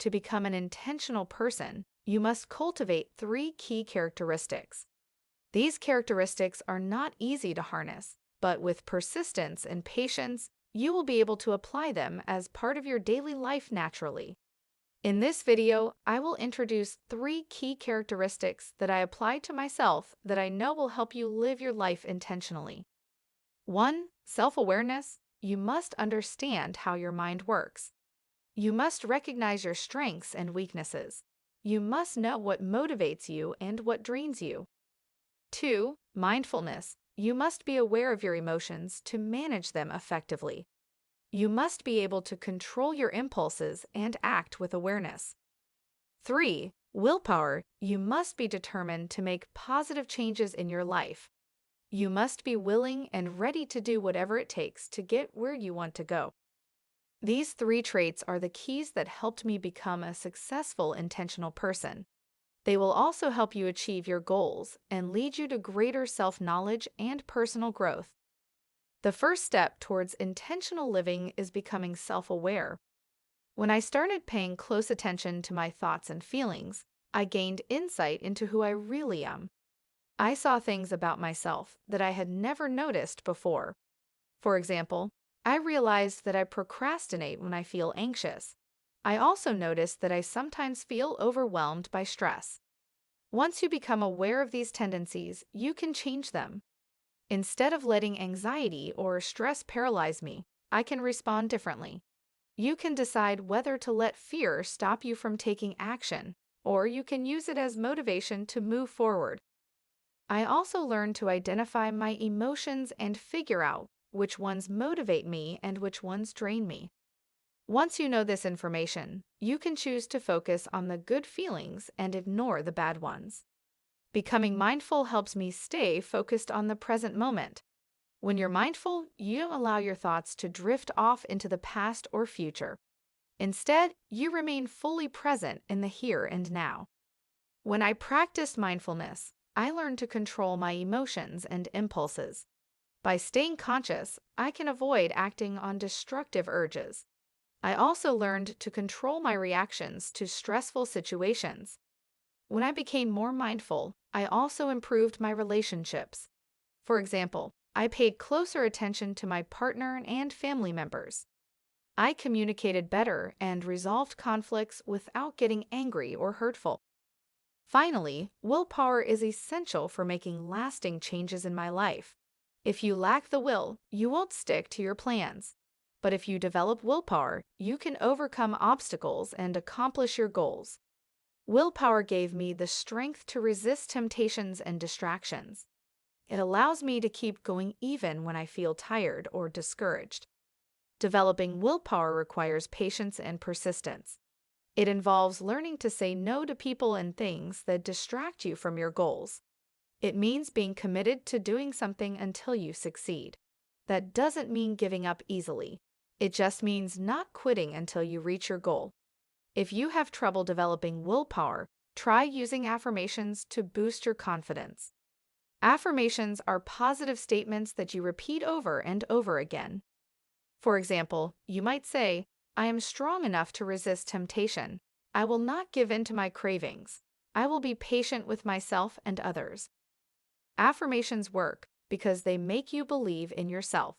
to become an intentional person, you must cultivate three key characteristics. These characteristics are not easy to harness, but with persistence and patience, you will be able to apply them as part of your daily life naturally. In this video, I will introduce three key characteristics that I apply to myself that I know will help you live your life intentionally. 1. Self-awareness. You must understand how your mind works. You must recognize your strengths and weaknesses. You must know what motivates you and what drains you. 2. Mindfulness. You must be aware of your emotions to manage them effectively. You must be able to control your impulses and act with awareness. 3. Willpower. You must be determined to make positive changes in your life. You must be willing and ready to do whatever it takes to get where you want to go. These three traits are the keys that helped me become a successful, intentional person. They will also help you achieve your goals and lead you to greater self-knowledge and personal growth. The first step towards intentional living is becoming self-aware. When I started paying close attention to my thoughts and feelings, I gained insight into who I really am. I saw things about myself that I had never noticed before. For example, I realized that I procrastinate when I feel anxious. I also noticed that I sometimes feel overwhelmed by stress. Once you become aware of these tendencies, you can change them. Instead of letting anxiety or stress paralyze me, I can respond differently. You can decide whether to let fear stop you from taking action, or you can use it as motivation to move forward. I also learned to identify my emotions and figure out which ones motivate me and which ones drain me. Once you know this information, you can choose to focus on the good feelings and ignore the bad ones. Becoming mindful helps me stay focused on the present moment. When you're mindful, you don't allow your thoughts to drift off into the past or future. Instead, you remain fully present in the here and now. When I practiced mindfulness, I learned to control my emotions and impulses. By staying conscious, I can avoid acting on destructive urges. I also learned to control my reactions to stressful situations. When I became more mindful, I also improved my relationships. For example, I paid closer attention to my partner and family members. I communicated better and resolved conflicts without getting angry or hurtful. Finally, willpower is essential for making lasting changes in my life. If you lack the will, you won't stick to your plans. But if you develop willpower, you can overcome obstacles and accomplish your goals. Willpower gave me the strength to resist temptations and distractions. It allows me to keep going even when I feel tired or discouraged. Developing willpower requires patience and persistence. It involves learning to say no to people and things that distract you from your goals. It means being committed to doing something until you succeed. That doesn't mean giving up easily. It just means not quitting until you reach your goal. If you have trouble developing willpower, try using affirmations to boost your confidence. Affirmations are positive statements that you repeat over and over again. For example, you might say, I am strong enough to resist temptation. I will not give in to my cravings. I will be patient with myself and others. Affirmations work because they make you believe in yourself.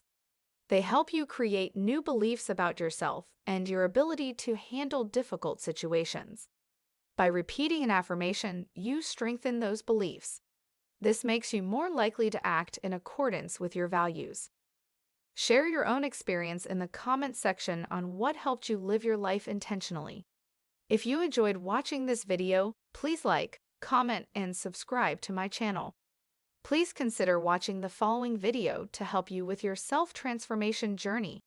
They help you create new beliefs about yourself and your ability to handle difficult situations. By repeating an affirmation, you strengthen those beliefs. This makes you more likely to act in accordance with your values. Share your own experience in the comment section on what helped you live your life intentionally. If you enjoyed watching this video, please like, comment, and subscribe to my channel. Please consider watching the following video to help you with your self-transformation journey.